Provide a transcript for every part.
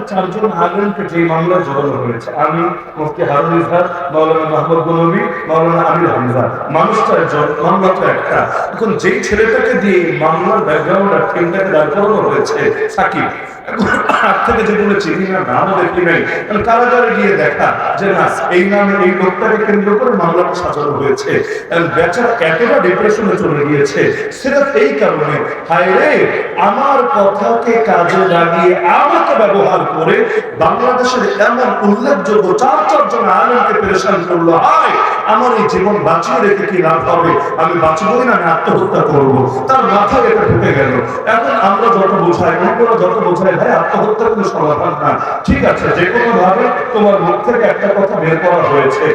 চারজন আলেমকে যে মামলায় জড়ানো হয়েছে, আমি, মুফতি হারুন ইজহার, মাওলানা মাহমুদ গনবী, মাওলানা আমির হামজা, মানুষটা একজন, মামলাটা একটা। এখন যেই ছেলেটাকে দিয়ে মামলার ব্যাকগ্রাউন্ড আর টিমটাকে দাঁড় করানো হয়েছে, সাকিব, হাত থেকে যেগুলো চিনি না, নামও দেখি নাই, কারাগারে গিয়ে দেখা যে না, এই নামে এই লোকটাকে কেন্দ্র করে মামলাটা সাজানো হয়েছে। বেচারা এতটা ডিপ্রেশনে চলে গিয়েছে সেটা এই কারণে, হায় রে, আমার কথাকে কাজে লাগিয়ে আমাকে ব্যবহার করে বাংলাদেশের এমন উল্লেখযোগ্য চারজন আলেমকে পেরেশান করলো। হায়, আমার এই জীবন বাঁচিয়ে রেখে কি লাভ হবে? আমি বাঁচবই না, আমি আত্মহত্যা করবো। তার মাথায় এটা ঢুকে গেল। এখন আমরা যত বোঝাই, অন্যরা যত বোঝাই, ভাই আত্মহত্যা কোনো সমাধান না, ঠিক আছে, যে কোনো ভাবে তোমার মুখ থেকে একটা কথা বের করা হয়েছে,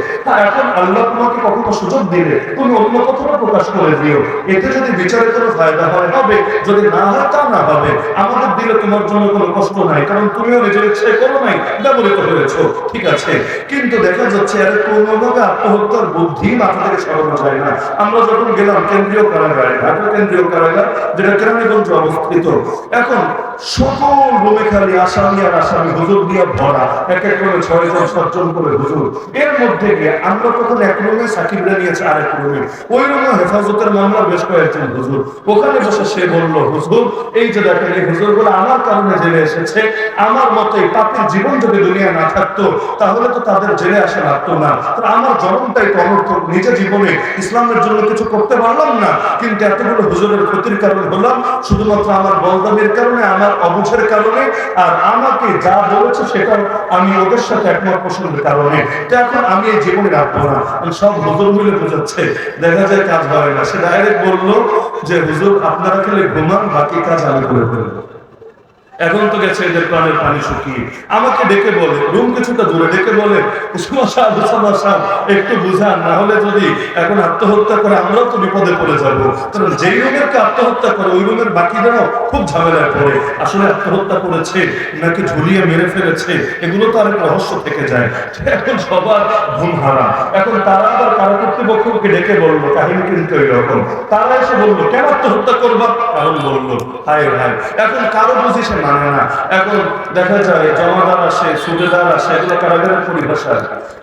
এখন আল্লাহ তোমাকে কখনো সুযোগ দিলে তুমি অন্য কথাটা প্রকাশ করে দিও, এতে যদি বিচারে কোনো ফায়দা হয় হবে, যদি না হয় তা না হবে। আমাদের দিলে তোমার জন্য কোনো কষ্ট নাই, কারণ তুমিও নিজের ইচ্ছায় করো নাই, ব্যবহৃত হয়েছো, ঠিক আছে। কিন্তু দেখা যাচ্ছে এর কোনোভাবে আত্মহত্যার বুদ্ধি মাথা থেকে সরানো যায় না। আমরা যখন গেলাম কেন্দ্রীয় কারাগারে, ঢাকা কেন্দ্রীয় কারাগার, যেটা কেরানীগঞ্জে অবস্থিত, এখন সকল রুমে খালি আসামি আর আসামি, হুজুর দিয়ে ভরা, এক এক করে 6জন 7জন করে হুজুর। এর মধ্যে গিয়ে আমরা তখন এক রুমে, সাকিবরা নিয়েছে আরেক রুমে, ওই রুমে হেফাজতের মামলা বেশ কয়েকজন হুজুর। ওখানে বসে সে বলল, হুজুর এই যে দেখেন, এই হুজুর গুলো আমার কারণে জেলে এসেছে, আমার মতো এই পাপের জীবন যদি দুনিয়া না থাকতো তাহলে তো তাদের জেলে আসা লাগতো না। আমার জন্মটাই তো অনর্থক, নিজের জীবনে ইসলামের জন্য কিছু করতে পারলাম না, কিন্তু এতগুলো হুজুরের ক্ষতির কারণ হলাম শুধুমাত্র আমার বলদামের কারণে, আমার অবুঝের কারণে, আর আমাকে যা বলেছে সেটা আমি ওদের সাথে একমত পোষণের কারণে। তো এখন আমি এই জীবনে রাখবো না। সব হুজুর মিলে বোঝাচ্ছে, দেখা যায় কাজ হয় না। সে ডাইরেক্ট বললো যে হুজুর আপনারা খেলে ঘুমান, বাকি কাজ আমি করে ফেলবো। এখন তো গেছে এদের প্রাণের পানি শুকিয়ে। আমাকে ডেকে বলে, রুম কিছুটা দূরে ডেকে বলে, উসমা সাহেব একটু বুঝান, না হলে যদি এখন আত্মহত্যা করে আমরাও তো বিপদে পড়ে যাবো। কারণ যেই রুমের আত্মহত্যা করে ওই রুমের বাকিদেরও খুব ঝামেলায় পড়ে। আসলে আত্মহত্যা করেছে নাকি ঝুলিয়ে মেরে ফেলেছে, এগুলো তো আরেক রহস্য থেকে যায়। এখন সবার ঘুম হারাম। এখন তারা আবার কারা কর্তৃপক্ষকে ডেকে বললো, কাহিনী কিন্তু এরকম। তারা এসে বললো, কেন আত্মহত্যা করবা? কারণ বললো, হায় হায়। এখন কারো বুঝি সে মানে না। এখন দেখা যায় জমাদার আসে, সুবেদার আসে, এগুলো কারাগারের পরিভাষা।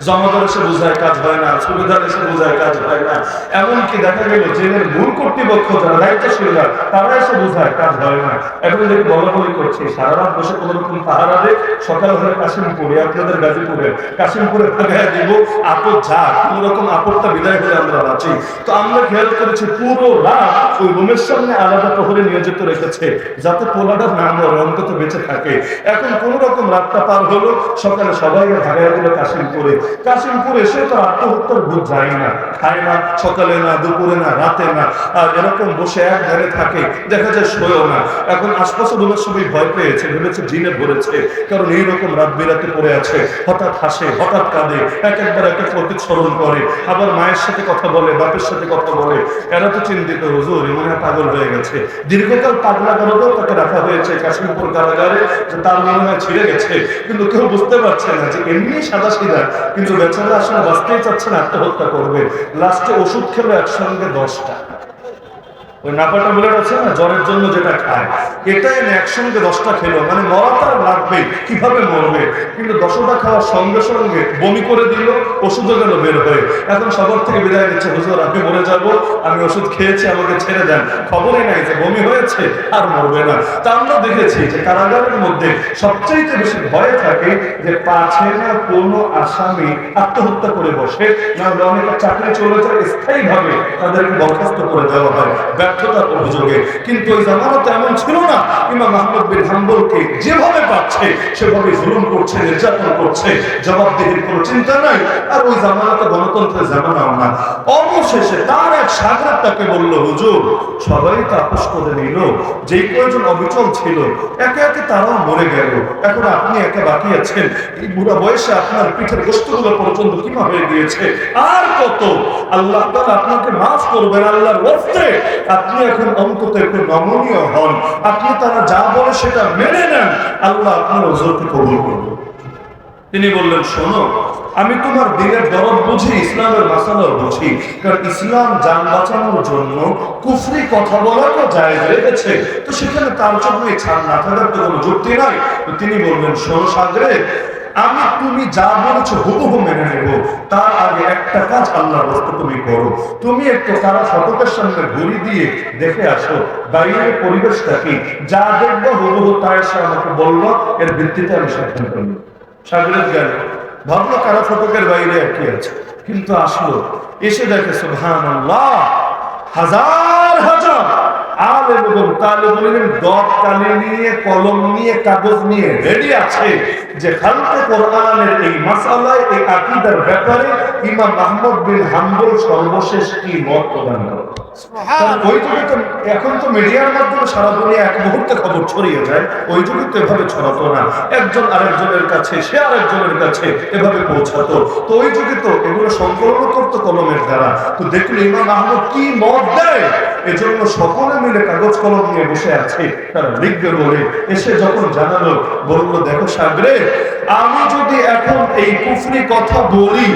জমাদার এসে বোঝায় কাজ হয় না, সুবেদার এসে বোঝায় কাজ হয় না। এমনকি দেখা গেল জেলের মূল কর্তৃপক্ষ যারা দায়িত্বশীলরা, তারা এসে বোঝায় কাজ হয় না। এখন দেখি বলা বলি করছি, সারা রাত বসে কোনো রকম পাহারা দেয়, সকাল হলে কাশিমপুরে, আপনাদের গাজীপুরে, কাশিমপুরে ভাগায় দিব, আপদ যা কোন রকম আপদটা বিদায় হলে আমরা বাঁচি। তো আমরা খেয়াল করেছি পুরো রাত ওই রুমের সামনে আলাদা প্রহরী নিয়োজিত রেখেছে, যাতে পোলাটার নাম অন্তত বেঁচে থাকে। এখন কোন রকম রাতটা পার হলো, সকালে সবাই ভাগায় দিল কাশিমপুরে। কাশিমপুরে এসে তো আত্মহত্যার ভূত যায় না, খায় না, সকালে না, দুপুরে না, রাতে না, আর এরকম বসে এক ধারে থাকে, দেখা যায় শোয়ও না। এখন আশপাশে রুমের সবাই ভয় পেয়েছে, ভেবেছে জিনে ভরেছে, কারণ এইরকম রাত বিরাতে পড়ে আছে, হঠাৎ হাসে, হঠাৎ কাঁদে, এক একবার এক এক অতীত স্মরণ করে, আবার মায়ের সাথে কথা বলে, বাপের সাথে কথা বলে। এরা তো চিন্তিত, হুজুর মনে হয় পাগল হয়ে গেছে। দীর্ঘকাল পাগলা কারণেও তাকে রাখা হয়েছে কাশিমপুর কারাগারে, যে তার মনে হয় ছিঁড়ে গেছে, কিন্তু কেউ বুঝতে পারছে না যে এমনি সাদা সিধা, কিন্তু বেচারা আসলে বাঁচতেই চাচ্ছে না, আত্মহত্যা করবে। লাস্টে ওষুধ খেলো একসঙ্গে 10টা। ওই নাপাটা বলে আছে না, জ্বরের জন্য যেটা খায়, এটাই একসঙ্গে 10টা খেলো, মানে মরা তার লাগবে, কিভাবে মরবে। কিন্তু 10টা খাওয়ার সঙ্গে সঙ্গে বমি করে দিল, ওষুধও গেল বের হয়ে। এখন সবার থেকে বিদায় নিচ্ছে, হুজুর আমি মরে যাব, আমি ওষুধ খেয়েছি, আমাকে ছেড়ে দেন। খবরই নাই যে বমি হয়েছে, আর মরবে না। তা আমরা দেখেছি যে কারাগারের মধ্যে সবচেয়ে বেশি ভয় থাকে যে পাছে না কোনো আসামি আত্মহত্যা করে বসে, না অনেক চাকরি চলে যায়, স্থায়ীভাবে তাদেরকে বরখাস্ত করে দেওয়া হয় ব্যর্থতার অভিযোগে। কিন্তু ওই জামানাতে এমন ছিল না। ইমাম আহমদ বিন হাম্বলকে যেভাবে পাচ্ছে সেভাবে জুলুম করছে, নির্যাতন করছে, জবাবদিহির কোনো চিন্তা নাই। আর ওই জামানাতে গণতন্ত্রের জামানাও না। অবশেষে তার এক শাগরেদ তাকে বলল, হুজুর সবাই তো আপোষ করে নিল, যেই কয়েকজন অবিচল ছিল একে একে তারাও মরে গেল, এখন আপনি একা বাকি আছেন। এই বুড়া বয়সে আপনার পিঠের গোশতগুলো পর্যন্ত কিমা হয়ে গিয়েছে, আর কত? আল্লাহ তাআলা আপনাকে মাফ করবেন, আল্লাহর ওয়াস্তে আপনি এখন অন্তত একটু নমনীয় হন, আপনি তারা যা বলে সেটা মেনে নেন, আল্লাহ আপনার ওজরকে কবুল করবেন। তিনি বললেন, শোনো আমি তোমার দিনের দরদ বুঝি, ইসলামের মাসালা বুঝি। কারণ ইসলাম জান বাঁচানোর জন্য কুফরি কথা বলাটা জায়েজ রেখেছে, তো সেখানে তার জন্য এই ছাড় না থাকার তো কোনো যুক্তি নাই। তো তিনি বললেন, শোনো সাগরে, আমি তুমি যা বলেছো হুবহু মেনে নেব, তার আগে একটা কাজ আল্লাহর রাস্তা তুমি করো। তুমি একটু তারা ফটকের সামনে ঘুরি দিয়ে দেখে আসো বাইরের পরিবেশটা কি, যা দেখবো হুবহু তাই এসে আমাকে বলবো, এর ভিত্তিতে আমি সিদ্ধান্ত নিব। সাগরের গেল, ভাবলো কারা ফটকের বাইরে কি আছে, কিন্তু আসলো, এসে দেখে সুবহানাল্লাহ, হাজার হাজার আলেম এবং তালেব ইলম দত কালি নিয়ে, কলম নিয়ে, কাগজ নিয়ে রেডি আছে যে খালকে কোরআনের এই মাসালায়, এই আকীদার ব্যাপারে ইমাম আহমদ বিন হাম্বল সর্বশেষ কি মত প্রদান করে। ওই যুগে তো, এখন তো মিডিয়ার মাধ্যমে সারা দুনিয়া এক মুহূর্তে খবর ছড়িয়ে যায়, ওই যুগে তো এভাবে ছড়াতো না, একজন আরেকজনের কাছে, সে আরেকজনের কাছে এভাবে পৌঁছাতো। তো ওই যুগে তো এগুলো সংকলন করতো কলমের দ্বারা। তো দেখলে ইমাম আহমদ কি মত দেয়, এজন্য সকলে মিলে কাগজ কলম নিয়ে বসে আছে, তারা লিখবে বলে। এসে যখন জানালো, বললো, দেখো সাগরে, আমি যদি এখন এই কুফরি কথা বলি,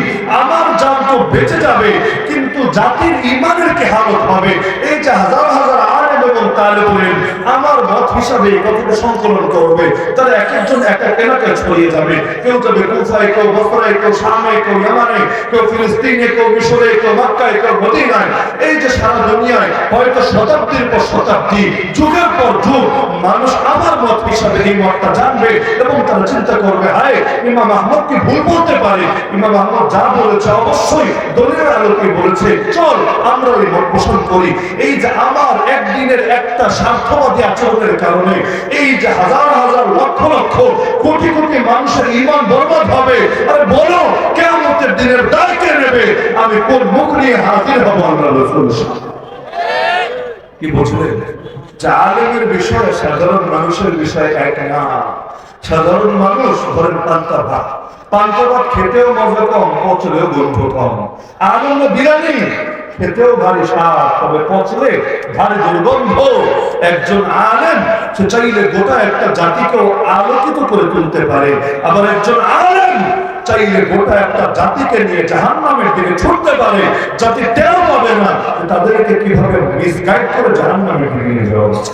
আমার জান তো বেঁচে যাবে, কিন্তু জাতির ইমানের কি হালত হবে। এই যে হাজার হাজার আলেম এবং তালেব ইলম আমার মত হিসাবে এই কথাটা সংকলন করবে, তারা এক একজন এক এক এলাকায় ছড়িয়ে যাবে। কেউ যাবে কুফায়, কেউ বসরায়, কেউ শামে, কেউ ইয়ামানে, কেউ ফিলিস্তিনে, কেউ মিশরে, কেউ মক্কায়, কেউ মদিনায়। এই যে সারা দুনিয়ায় হয়তো শতাব্দীর পর শতাব্দী, যুগের পর যুগ মানুষ আমার মত হিসাবে এই মতটা জানবে এবং তারা চিন্তা করবে, হায় ইমাম আহমদ কি ভুল বলতে পারে, ইমাম আহমদ যা বলেছে অবশ্যই দলিলের আলোকে বলেছে, চল আমরা এই মত পোষণ করি। এই যে আমার একদিনের একটা স্বার্থবাদী আচরণের কারণে এই যে হাজার হাজার লক্ষ লক্ষ কোটি কোটি মানুষের ঈমান বরবাদ হবে, আরে বলো কিয়ামতের দিনের দায় কে নেবে? আমি কোন মুখ নিয়ে হাজির হব আল্লাহর রাসূলের সামনে? কি বুঝলেন? আলেমের বিষয় সাধারণ মানুষের বিষয় এক না। সাধারণ মানুষ ধরেন পান্তা ভাত, পান্তা ভাত খেতেও মজা কম, পচলেও গন্ধ কম। আলেম বিরিয়ানি খেতেও ভারী স্বাদ, তবে পচলে ভারী দুর্গন্ধ। একজন আলেম সে চাইলে গোটা একটা জাতিকেও আলোকিত করে তুলতে পারে, আবার একজন আলেম চাইলে গোটা একটা জাতিকে নিয়ে জাহান্নামের দিকে ছুটতে পারে। জাতি টের পাবে না তাদেরকে কিভাবে মিসগাইড করে জাহান্নামের দিকে নিয়ে যাওয়া হচ্ছে।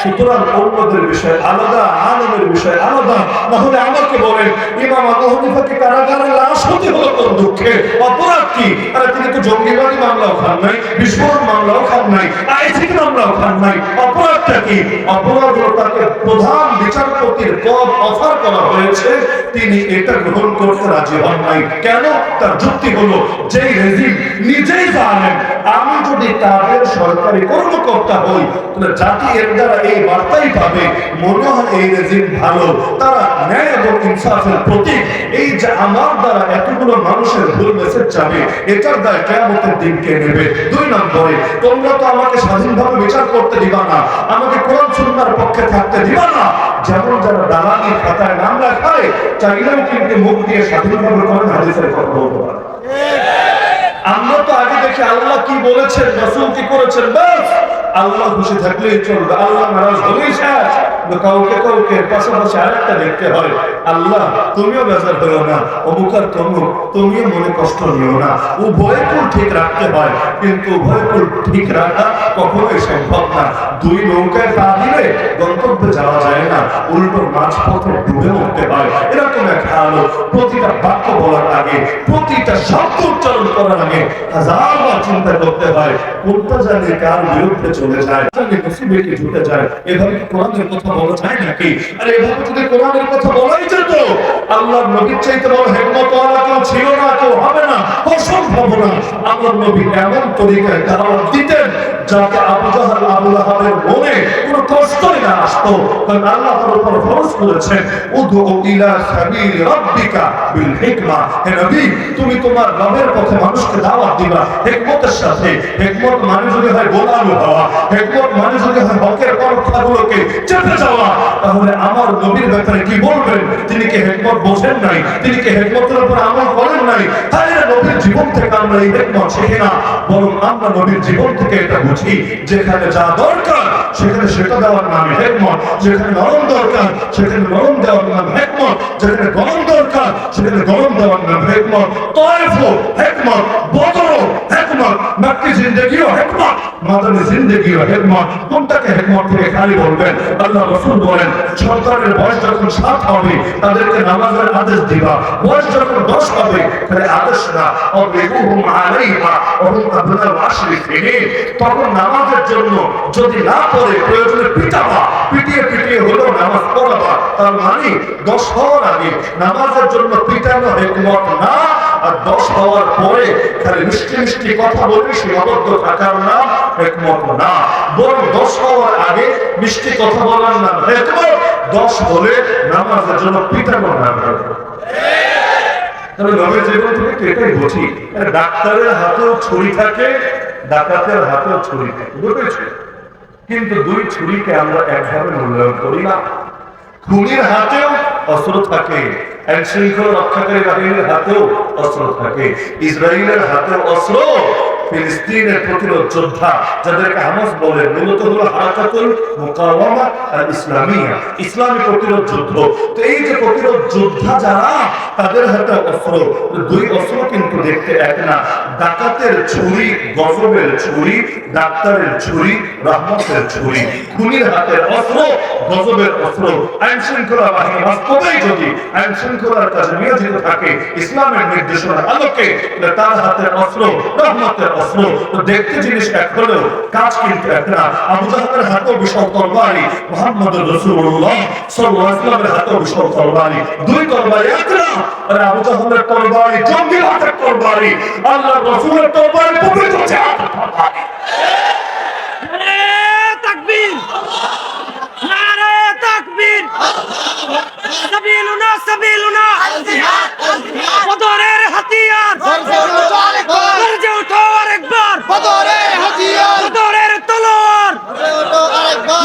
সুতরাং অন্যদের বিষয় আলাদা, আলেমের বিষয় আলাদা। না হলে আমাকে বলেন, ইমাম আবু হানিফাকে কারাগারে লাশ হতে হলো কোন দুঃখে? অপরাধ কি? আরে তিনি তো জঙ্গিবাদী মামলাও খান নাই, বিস্ফোরণ মামলাও খান নাই, আইসিক মামলাও খান নাই। অপরাধটা কি? অপরাধ হলো তাকে প্রধান বিচারপতির পদ অফার করা হয়েছে, তিনি এটা গ্রহণ করতে রাজি হন নাই। কেন? তার যুক্তি হলো, যেই রেজিম নিজেই জানেন আমি যদি তাদের সরকারি কর্মকর্তা হই, তাহলে জাতি এর দ্বারা এই বার্তাই পাবে, মনে হয় এই রেজিম ভালো, তারা ন্যায় এবং ইনসাফের প্রতীক। এই যে আমার দ্বারা এতগুলো মানুষের ভুল মেসেজ যাবে, এটার দায় কিয়ামতের দিন কে নেবে? দুই নম্বরে, তোমরা তো আমাকে স্বাধীনভাবে বিচার করতে দিবা না, আমাকে কোরআন সুন্নাহর পক্ষে থাকতে দিবা না। যেমন যারা দালালি খাতায় নাম রাখায়, চাইলেও কিন্তু মুখ দিয়ে স্বাধীনভাবে কোরআন হাদিসের কথা বলতে পারে। আমরা তো আগে দেখি আল্লাহ কি বলেছেন, রাসূল কি করেছেন, বাস আল্লাহ খুশি থাকলেই চলবে, আল্লাহ নারাজ হলেই শেষ। কাউকে কাউকে পাশাপাশি আরেকটা দেখতে হয়, আল্লাহ তুমিও বেজার হও না, অমুক আর তমুক তুমিও মনে কষ্ট নিও না। উভয়কুল ঠিক রাখতে হয়, কিন্তু উভয়কুল ঠিক রাখা কখনোই সম্ভব না। দুই নৌকায় পা দিলে গন্তব্যে যাওয়া যায় না, উল্টো মাঝপথে ডুবে মরতে হয়। এরকম এক হাল। প্রতিটা বাক্য বলার আগে, প্রতিটা শব্দ উচ্চারণ করার আগে হাজারবার চিন্তা করতে হয়, কোনটা জানি কার বিরুদ্ধে চলে যায়, জানি নসিবে কি ঝুঁকে যায়। এভাবে কোরআনের কথা বলা যায় নাকি? আর এভাবে যদি কোরআনের কথা বলাই যেত, আল্লাহর নবীর চাইতে বড় হিকমতওয়ালা কেউ ছিল না, কেউ হবে না, অসম্ভব না। আল্লাহর নবী এমন তরিকায় দাওয়াত দিতেন যাতে আবু জাহল, আবু লাহাবের মনে কোনো কষ্টই না আসতো। কারণ আল্লাহ তার উপর ফরজ করেছেন, উদউ ইলা সাবিল রাব্বিকা বিল হিকমা। হে নবী, তুমি তোমার রবের পথে মানুষকে দাওয়াত দিবা হিকমতের সাথে। হিকমত মানে যদি হয় গোলামি হওয়া, হিকমত মানে যদি হয় হকের কথাগুলোকে চেপে যাওয়া, তাহলে আমার নবীর ব্যাপারে কি বলবেন? তিনি কি হিকমত বোঝেন নাই? তিনি কি হিকমতের উপর আমল করেন নাই? তাই নবীর জীবন থেকে আমরা এই হিকমত শিখি না, বরং আমরা নবীর জীবন থেকে এটা বুঝি, যেখানে যা দরকার সেখানে সেটা দেওয়ার নাম হিকমত, যেখানে নরম দরকার সেখানে নরম দেওয়ার নাম হিকমত, যেখানে গরম দরকার সেখানে গরম দেওয়ার নাম হিকমত, তায়েফও হিকমত, বদরও হিকমত, মক্কি জিন্দেগিও হিকমত, মাদানী জিন্দেগিও হিকমত। কোনটাকে হিকমত থেকে খালি বলবেন? আল্লাহ রাসূল বলেন সন্তানের বয়স যখন 7 হবে তাদেরকে নামাজের আদেশ দিবা, বয়স যখন 10 হবে তাহলে আদেশ না, অবলিগুহুম আলাইহা ওয়া হুম আবনাউ 10 সিনিন, তখন নামাজের জন্য যদি না পড়ে প্রয়োজনে পিটাবা, পিটিয়ে পিটিয়ে হলেও নামাজ পড়াবা। তার মানে 10 হওয়ার আগে নামাজের জন্য পিটানো হিকমত না, আর 10 হওয়ার পরে খালি মিষ্টি মিষ্টি কথা বলে সীমাবদ্ধ থাকার নাম হিকমত না, বরং 10 হওয়ার আগে মিষ্টি কথা বলার নাম হিকমত, 10 হলে নামাজের জন্য পিটানোর নাম হিকমত। তবে নবীর জীবন থেকে এটাই বুঝি, ডাক্তারের হাতেও ছুরি থাকে, ডাকাতের হাতেও ছুরি থাকে, বুঝেছি? কিন্তু দুই ছুরিকে আমরা একভাবে মূল্যায়ন করি না। খুনির হাতেও অস্ত্র থাকে, আইন শৃঙ্খলা রক্ষাকারী বাহিনীর হাতেও অস্ত্র থাকে, ইসরায়েলের হাতেও অস্ত্র। ফিলিস্তিনের প্রতিরোধ যোদ্ধা যাদেরকে হামাস বলে, মূলত হলো হারাকাতুল মুকাওয়ামা আল ইসলামিয়া, ইসলামী প্রতিরোধ যুদ্ধ। তো এই যে প্রতিরোধ যোদ্ধা যারা, তাদের হাতে অস্ত্র, দুই অস্ত্র কিন্তু দেখতে এক না। ডাকাতের ছুরি গজবের ছুরি, ডাক্তারের ছুরি রহমতের ছুরি। খুনির হাতের অস্ত্র গজবের অস্ত্র। আইন শৃঙ্খলা বাহিনী বাস্তবেই যদি আইন শৃঙ্খলার কাজে নিয়োজিত থাকে ইসলামের নির্দেশনার আলোকে, তার হাতের অস্ত্র রহমতের অস্ত্র। তো দেখতে জিনিস এক হলেও কাজ কিন্তু এক না। আবু জাহলের হাতেও বিশাল তরবারি, মুহাম্মদুর রাসূলুল্লাহ সাল্লাল্লাহু আলাইহি ওয়াসাল্লামের হাতেও বিশাল তরবারি। দুই তরবারি এক না। আর আবু জাহলের তরবারি জঙ্গি হাতের তরবারি, আল্লাহর রাসূলের তরবারি পবিত্র হাতের তরবারি। নারে তাকবীর, নারে তাকবীর, সাবিলুনা সাবিলুনা আল জিহাদ, বদরের হাতিয়ার, গর্জে ওঠো আরেকবার, বদরের হাতিয়ার, বদরের তলোয়ার,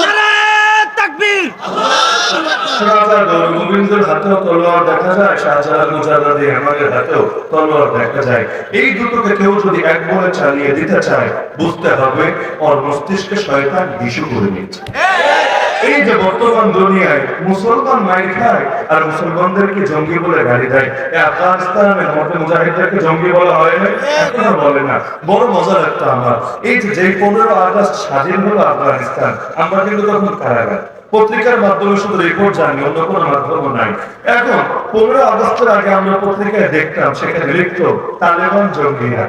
নারে তাকবীর। শাহজালাল গোবিন্দের হাতেও তলোয়ার দেখা যায়, শাহজালাল মুজাদ্দিদ আমাদের হাতেও তলোয়ার দেখা যায়। এই দুটোকে কেউ যদি এক বলে চালিয়ে দিতে চায়, বুঝতে হবে ওর মস্তিষ্কে শয়তান বিষ করে নিচ্ছে। এই যে বর্তমান দুনিয়ায় মুসলমান মাইর খায় আর মুসলমানদেরকে জঙ্গি বলে গালি দেয়। আফগানিস্তানের মধ্যে মুজাহিদদেরকে জঙ্গি বলা হয় না, এখনো বলে না। বড় মজা লাগতো আমার, এই যে 15 আগস্ট স্বাধীন হলো আফগানিস্তান, আমরা কিন্তু তখন কারাগার। পত্রিকার মাধ্যমে শুধু রিপোর্ট জানি, অন্য কোনো মাধ্যম নাই। এখন 15 আগস্টের আগে আমরা পত্রিকায় দেখতাম, সেখানে লিখত তালেবান জঙ্গিরা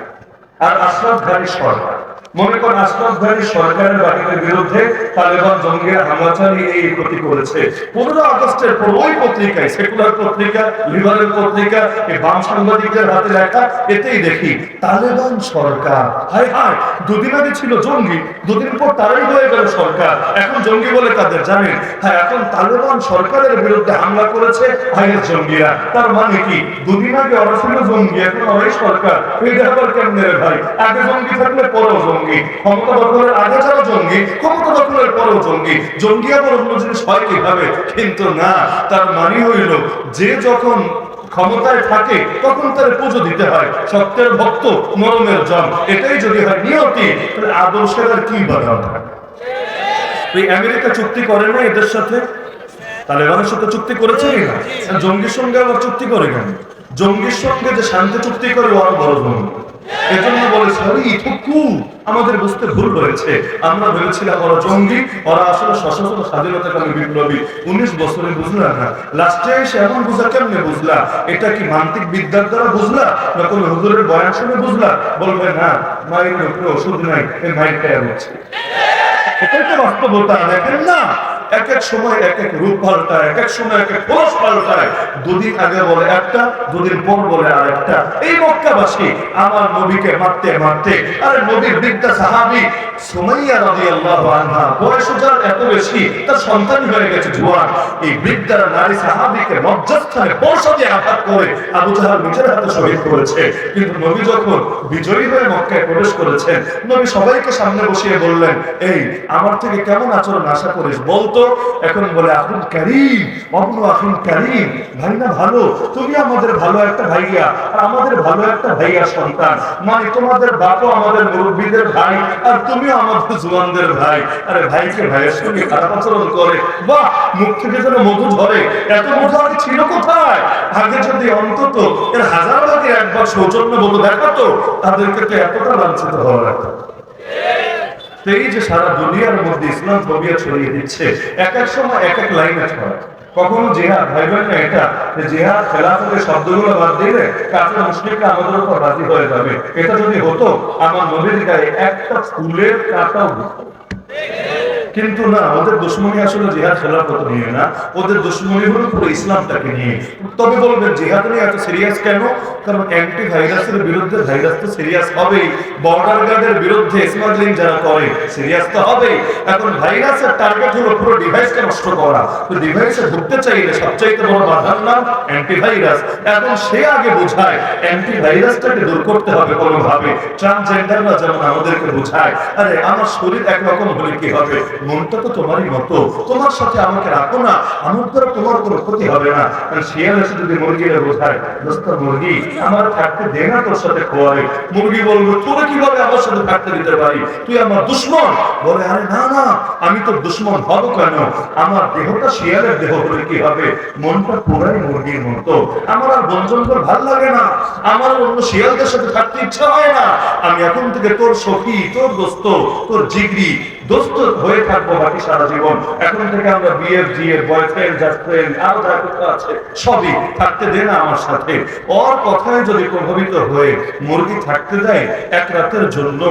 আর আশরাফ ঘানি সরকার। মনে করেন আশরাফ ঘানি সরকারের বাহিনীর বিরুদ্ধে তালেবান জঙ্গিরা হামলা চালিয়ে এই ক্ষতি করেছে। 15 আগস্টের পর ওই পত্রিকায়, সেকুলার পত্রিকা, লিবারেল পত্রিকা, এই বাম সাংবাদিকদের হাতে লেখা, এতেই দেখি তালেবান সরকার। হায় হায়, দুদিন আগে ছিল জঙ্গি, দুদিন পর তারাই হয়ে গেল সরকার। এখন জঙ্গি বলে কাদের জানেন? হ্যাঁ, এখন তালেবান সরকারের বিরুদ্ধে হামলা করেছে আইএস জঙ্গিরা। তার মানে কি, দুদিন আগে ওরা ছিল জঙ্গি, এখন ওরাই সরকার। এই ব্যাপার কেমনে রে ভাই? আগে জঙ্গি থাকলে পরেও জঙ্গি, ক্ষমতা দখলের আগে যারা জঙ্গি, ক্ষমতা দখলের পরেও জঙ্গি। জঙ্গি আবার অন্য জিনিস হয় কিভাবে? কিন্তু না, তার মানে হইল যে যখন ক্ষমতায় থাকে তখন তার পুজো দিতে হয়। সত্যের ভক্ত নরমের জন, এটাই যদি হয় নিয়তি, তাহলে আদর্শের আর কি বাধা থাকে? এই আমেরিকা চুক্তি করে না এদের সাথে, তালেবানের সাথে চুক্তি করেছে না, জঙ্গির সঙ্গে আবার চুক্তি করে কেন? জঙ্গির সঙ্গে যে শান্তি চুক্তি করে ওরা বড় জঙ্গি। এজন্য বলে সরি থুকু, আমাদের বুঝতে ভুল হয়েছে। আমরা ভেবেছিলাম ওরা জঙ্গি, ওরা আসলে সশস্ত্র স্বাধীনতাকামী বিপ্লবী। 19 বছরে বুঝলা না, লাস্টে এসে এখন বুঝা কেমনে বুঝলা? এটা কি মানসিক বিদ্যার দ্বারা বুঝলা, না কোনো হুজুরের বয়ান শুনে বুঝলা? বলবে না, মায়ের উপরে ওষুধ নাই, এই মাইকটা হচ্ছে। এটাই তো বাস্তবতা, দেখেন না? এক এক সময় এক এক রূপ পাল্টায়, এক এক সময় এক এক খোলস পাল্টায়। দুদিন আগে বলে একটা, দুদিন পর বলে আর একটা। এই মক্কাবাসী আমার নবীকে মারতে মারতে, আরে নবীর বৃদ্ধা সাহাবী সুমাইয়া রাদিয়াল্লাহু আনহা, বয়স যার এত বেশি, তার সন্তান হয়ে গেছে জোয়ান। এই বৃদ্ধা নারী সাহাবীকে মধ্যস্থানে বর্ষা দিয়ে আঘাত করে আবু জাহল নিজের হাতে শহীদ করেছে। কিন্তু নবী যখন বিজয়ী হয়ে মক্কায় প্রবেশ করেছেন, নবী সবাইকে সামনে বসিয়ে বললেন, এই আমার থেকে কেমন আচরণ আশা করিস বলতো? এখন বলে আখুন কারীম, অবনু আখুন কারীম, ভাই না ভালো, তুমি আমাদের ভালো একটা ভাইয়া আর আমাদের ভালো একটা ভাইয়া সন্তান, মানে তোমাদের বাপও আমাদের মুরব্বীদের ভাই আর তুমিও আমাদের জওয়ানদের ভাই। আরে ভাইকে ভাইয়ের সঙ্গে খারাপ আচরণ করে, বাহ, মুখ থেকে যেন মধু ধরে। এত মধু আগে ছিল কোথায়? আগে যদি অন্তত এর হাজার ভাগে একবার সৌজন্য বলে দেখাতো, তাদেরকে তো এতটা লাঞ্ছিত হওয়া লাগতো। এই যে সারা দুনিয়ার মধ্যে ইসলাম ফোবিয়া ছড়িয়ে দিচ্ছে, এক এক সময় এক এক লাইনে ছড়ায়। কখনো জিহাদ, ভাইবেন না এটা যে জিহাদ খেলাফতের শব্দগুলো বাদ দিলে কাফের মুশরিকরা আমাদের উপর রাজি হয়ে যাবে। এটা যদি হতো আমার নবীর গায়ে একটা ফুলের কাঁটাও দিত। কিন্তু না, ওদের দুশ্মনী আসলে জিহাদ খেলাফত নিয়ে না, ওদের দুশ্মনী হলো পুরো ইসলামটাকে নিয়ে। তবে বলবেন জিহাদ নিয়ে এত সিরিয়াস কেন? কারণ অ্যান্টি ভাইরাসের বিরুদ্ধে ভাইরাস তো সিরিয়াস হবেই, বর্ডার গার্ডের বিরুদ্ধে স্মাগলিং যারা করে সিরিয়াস তো হবেই। এখন ভাইরাসের টার্গেট হলো পুরো ডিভাইসকে নষ্ট করা। তো ডিভাইসে ঢুকতে চাইলে সবচাইতে বড় বাধার নাম অ্যান্টি ভাইরাস। এখন সে আগে বোঝায় অ্যান্টি ভাইরাসটাকে দূর করতে হবে কোনোভাবে। ট্রান্সজেন্ডাররা যেমন আমাদেরকে বোঝায়, আরে আমার শরীর একরকম হলে কি হবে, মনটা তো তোমারই মতো, তোমার সাথে আমাকে রাখো না, আমার দ্বারা তোমার কোনো ক্ষতি হবে না। শিয়াল এসে যদি মুরগিরা বোঝায়, দোস্ত মুরগি আমার থাকতে দে না, তোর সাথে খোয়াই। মুরগি বলবো তোরা কিভাবে আমার সাথে থাকতে দিতে পারি, তুই আমার দুশ্মন। বলে আরে না না, আমি তোর দুশ্মন হব কেন, আমার দেহটা শিয়ালের দেহ হলে কি হবে, মনটা পুরাই মুরগির মতো, আমার আর বন জঙ্গল ভাল লাগে না, আমার অন্য শিয়ালদের সাথে থাকতে ইচ্ছা হয় না। আমি এখন থেকে তোর সখী, তোর দোস্ত, তোর জিগরি দোস্ত হয়ে থাকবো বাকি সারা জীবন। এখন থেকে আমরা বিয়ের জিয়ের বয়ফ্রেন্ড জাস্টফ্রেন্ড আর যা কিছু আছে সবই থাকতে দে না আমার সাথে। ওর কথায় যদি প্রভাবিত হয়ে মুরগি থাকতে দেয় এক রাতের জন্য,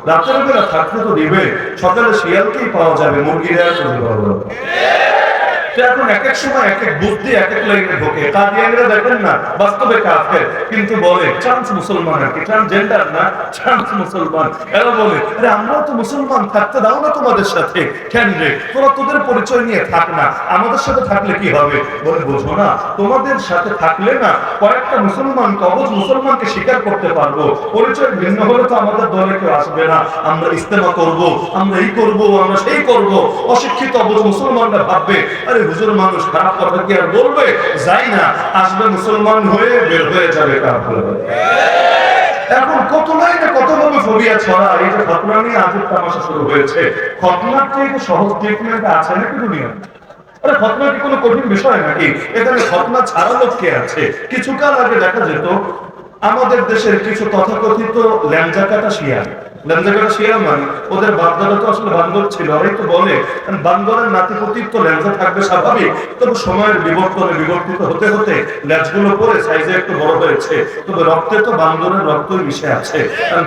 রাতের বেলা থাকতে তো দিবে, সকালে শিয়ালকেই পাওয়া যাবে, মুরগিরা চলে পাওয়া। এখন এক এক সময় এক এক বুদ্ধি এক এক লাইনে ঢোকে। কাদিয়ানিরা দেখেন না বাস্তবে কাফের, কিন্তু বলে ট্রান্স মুসলমান, আর কি ট্রান্সজেন্ডার না, ট্রান্স মুসলমান। এরা বলে আরে আমরাও তো মুসলমান, থাকতে দাও না তোমাদের সাথে, কেন রে তোরা তোদের পরিচয় নিয়ে থাক না, আমাদের সাথে থাকলে কি হবে? বলে বোঝো না, তোমাদের সাথে থাকলে না কয়েকটা মুসলমান কবজ মুসলমানকে স্বীকার করতে পারবো, পরিচয় ভিন্ন হলে তো আমাদের দলে কেউ আসবে না, আমরা ইস্তেমা করব, আমরা এই করব, আমরা সেই করব। অশিক্ষিত অবজ মুসলমানরা ভাববে আরে হুজুর মানুষ, খারাপ কথা কি আর বলবে, যাই না, আসবে মুসলমান হয়ে বের হয়ে যাবে কাফের। এখন কত লাইনে কতভাবে ফোবিয়া ছড়া। এই যে ঘটনা নিয়ে আজব তামাশা শুরু হয়েছে, ঘটনার চেয়ে সহজ ট্রিটমেন্ট আছে নাকি দুনিয়া? আরে ঘটনা কি কোনো কঠিন বিষয় নাকি? এখানে ঘটনা ছাড়া লোক কে আছে? কিছুকাল আগে দেখা যেত আমাদের দেশের কিছু তথাকথিত ল্যাংজা কাটা শিয়াল, ল্যাংজাকাটা শিয়াল মানে ওদের বাপদাদা তো আসলে বান্দর ছিল, ওরাই তো বলে বান্দরের নাতিপুতির তো ল্যাংজা থাকবে স্বাভাবিক, তবে সময়ের বিবর্তনে বিবর্তিত হতে হতে ল্যাজগুলো পরে সাইজে একটু বড় হয়েছে, তবে রক্তে তো বান্দরের রক্তই মিশে আছে।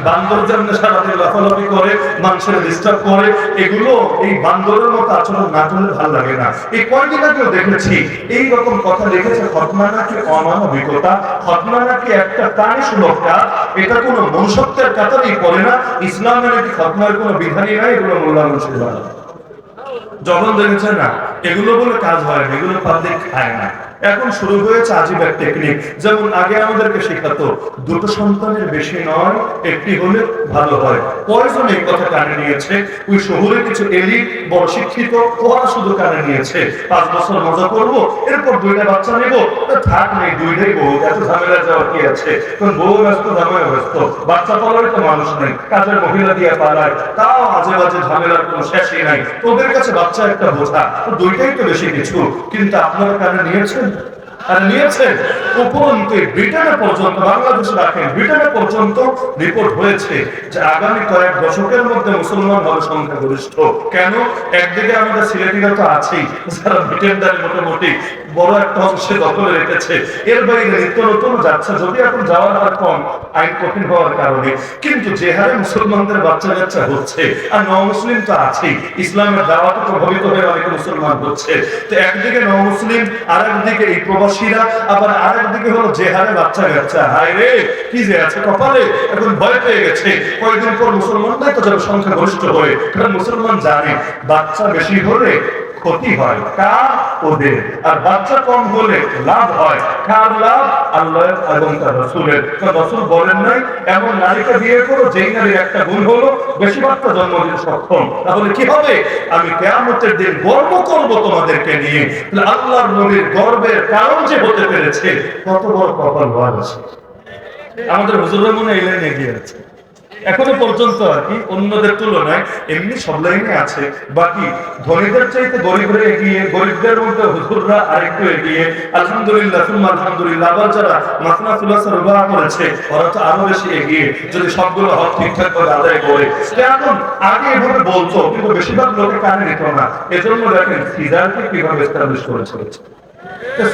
বান্দর যেমন সারাদিন লাফালাফি করে, মানুষের ডিস্টার্ব করে, এগুলো এই বান্দরের মতো আচরণ না করলে ভালো লাগে না। এই কয়েকদিন আগেও দেখেছি এইরকম কথা লিখেছে, ঘটনা নাকি অমানবিকতা, ঘটনা নাকি একটা প্রাণী সুলভতা, এটা কোনো মনুষ্যত্বের কাতারেই পড়ে না। ইসলামে নাকি খতনার কোনো বিধানই নাই, এগুলো মোল্লা মুর্শিদ যখন দেখেছে না এগুলো বলে কাজ হয় না, এগুলো পাবলিক খায় না। এখন শুরু হয়েছে আজীব এক টেকনিক, যেমন আগে আমাদেরকে শেখাতো দুটো সন্তানের বেশি নয়, একটি হলে ভালো হয়। কয়জন এই কথা কানে নিয়েছে? ওই শহরে কিছু এলিট বড় শিক্ষিত, ওরা শুধু কানে নিয়েছে 5 বছর মজা করবো, এরপর 2টা বাচ্চা নেবো, থাক নেই 2টাই বউ, এত ঝামেলা যাওয়ার কি আছে? কারণ বউ ব্যস্ত, জামাই ব্যস্ত, বাচ্চা পালার তো মানুষ নেই, কাজের মহিলা দিয়ে পালায়, তাও আজে বাজে ঝামেলার কোনো শেষই নাই। তোদের কাছে বাচ্চা একটা বোঝা, তো 2টাই তো বেশি কিছু। কিন্তু আপনারা কানে নিয়েছেন? আর নিয়েছেন। উপরন্তু ব্রিটেনে পর্যন্ত, বাংলাদেশে রাখেন, ব্রিটেনে পর্যন্ত রিপোর্ট হয়েছে যে আগামী কয়েক দশকের মধ্যে মুসলমান হবে সংখ্যাগরিষ্ঠ। কেন? একদিকে আমাদের সিলেটিরা তো আছেই, যারা ব্রিটেনদারে মোটামুটি বড় একটা অংশে দখলে রেখেছে, এর বাইরে নিত্য নতুন যাচ্ছে, যদি এখন যাওয়ার হার কম আইন কঠিন হওয়ার কারণে, কিন্তু যে হারে মুসলমানদের বাচ্চা কাচ্চা হচ্ছে, আর নমুসলিম তো আছেই, ইসলামের দাওয়াতে প্রভাবিত হয়ে অনেকে মুসলমান হচ্ছে। তো একদিকে নমুসলিম, আর একদিকে এই প্রবাসীরা, আবার আর একদিকে হলো যে হারে বাচ্চা কাচ্চা, হায় রে কি যে আছে কপালে, এখন ভয় পেয়ে গেছে কয়েকদিন পর মুসলমানরাই তো যাবে সংখ্যাগরিষ্ঠ হয়ে। কারণ মুসলমান জানে বাচ্চা বেশি হলে ক্ষতি হয় কার? ওদের। আর বাচ্চা কম হলে লাভ হয় কার? লাভ আল্লাহ এবং তার রাসূলের। কারণ রাসূল বলেন নাই এমন নারীকে বিয়ে করো যেই নারীর একটা গুণ হলো বেশি বাচ্চা জন্ম দিতে সক্ষম। তাহলে কি হবে? আমি কিয়ামতের দিন গর্ব করব তোমাদেরকে নিয়ে। তাহলে আল্লাহর নবীর গর্বের কারণ যে হতে পেরেছে, কত বড় কপাল ভালো আছে। আমাদের হুজুররা মনে এই লাইনে এগিয়ে আছে এখনো পর্যন্ত আর কি, অন্যদের তুলনায় এমনি সব লাইনে আছে। বাকি ধনীদের চাইতে গরিবরা এগিয়ে, গরিবদের মধ্যে হুজুররা আরেকটু এগিয়ে। আলহামদুলিল্লাহ সুম্মা আলহামদুলিল্লাহ। আবার যারা মাসনা সুলাসা রুবা করেছে ওরা তো আরো বেশি এগিয়ে, যদি সবগুলো হক ঠিকঠাক করে আদায় করে। এখন আগে এভাবে বলতো কিন্তু বেশিরভাগ লোকে কানে নিত না। এজন্য দেখেন সিজারকে কিভাবে এস্টাবলিশ করেছে।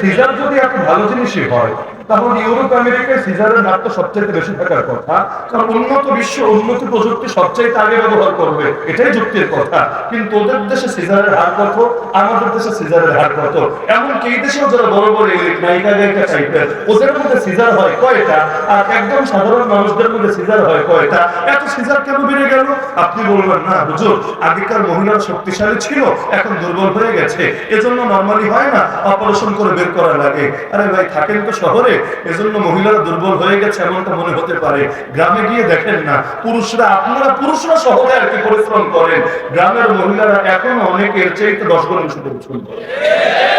সিজার যদি এত ভালো জিনিসই হয় তাহলে ইউরোপ আমেরিকায় সিজারের হার তো সবচেয়ে বেশি থাকার কথা, কারণ উন্নত বিশ্ব উন্নত প্রযুক্তি সবচেয়ে আগে ব্যবহার করবে, এটাই যুক্তির কথা। কিন্তু ওদের দেশে সিজারের হার কত, আমাদের দেশে সিজারের হার কত? এমনকি এই দেশেও যারা বড় বড় নায়িকা গায়িকা টাইপের, ওদের মধ্যে সিজার হয় কয়টা, আর একদম সাধারণ মানুষদের মধ্যে সিজার হয় কয়টা? এত সিজার কেন বেড়ে গেল? আপনি বলবেন না হুজুর আগেকার মহিলারা শক্তিশালী ছিল এখন দুর্বল হয়ে গেছে, এজন্য নরমালি হয় না, অপারেশন করে বের করা লাগে। আরে ভাই থাকেন তো শহরে, এজন্য মহিলারা দুর্বল হয়ে গেছে এমনটা মনে হতে পারে। গ্রামে গিয়ে দেখেন না পুরুষরা, আপনারা পুরুষরা শহরে আর কি পরিশ্রম করেন, গ্রামের মহিলারা এখনো অনেকের চাইতে 10 গুণ বেশি পরিশ্রম করে।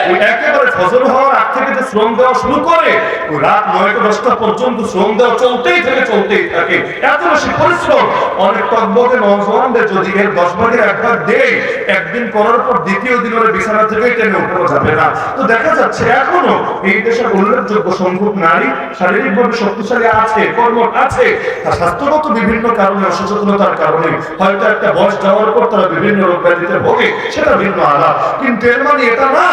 ওই একেবারে ফজর হওয়ার আগ থেকে যে শ্রম দেওয়া শুরু করে ওই রাত 9টা 10টা পর্যন্ত শ্রম দেওয়া চলতেই থাকে, এত বেশি পরিশ্রম। অনেক টকবকে নওজওয়ানদের যদি এর 10 ভাগের 1 ভাগ দেয়, একদিন করার পর দ্বিতীয় দিন ওরা বিছানা থেকে টেনে উঠানো যাবে না। তো দেখা যাচ্ছে এখনো এই দেশের উল্লেখযোগ্য সংখ্যক নারী শারীরিকভাবে শক্তিশালী আছে, কর্মঠ আছে, আর স্বাস্থ্যগত বিভিন্ন কারণে অসচেতনতার কারণে হয়তো একটা বয়স যাওয়ার পর তারা বিভিন্ন রোগ ব্যাধিতে ভোগে, সেটা ভিন্ন আলাপ। কিন্তু এর মানে এটা না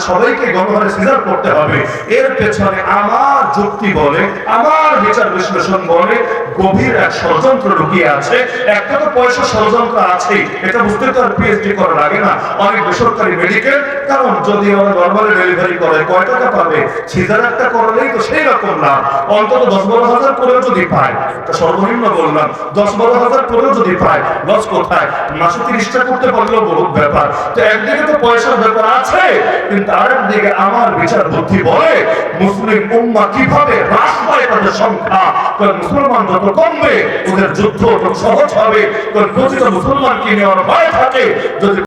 সবাইকে গণহারে সিজার করতে হবে। এর পেছনে আমার যুক্তি বলে, আমার বিচার বিশ্লেষণ বলে গভীর এক ষড়যন্ত্র লুকিয়ে আছে। একটা তো পয়সা ষড়যন্ত্র আছে, এটা বুঝতে তো আর পিএইচডি করা লাগে না। অনেক বেসরকারি মেডিকেল, কারণ যদি ওরা নরমালি ডেলিভারি করে কয় টাকা পাবে? সিজার একটা করলেই তো সেই রকম লাভ। অন্তত 10-12 হাজার করেও যদি পায়, সর্বনিম্ন বললাম 10-12 হাজার করেও যদি পায়, লস কোথায়? মাসে 30টা করতে পারলেও বহুত ব্যাপার। তো একদিকে তো পয়সার ব্যাপার আছে, কিন্তু আরেকদিকে আমার বিচার বুদ্ধি বলে মুসলিম উম্মাহ কিভাবে হ্রাস পায় তাদের সংখ্যা। কারণ মুসলমান যত কমবে ওদের যুদ্ধ তত সহজ হবে, কারণ প্রতিটা মুসলমানকে নেওয়ার ভয় থাকে। যদি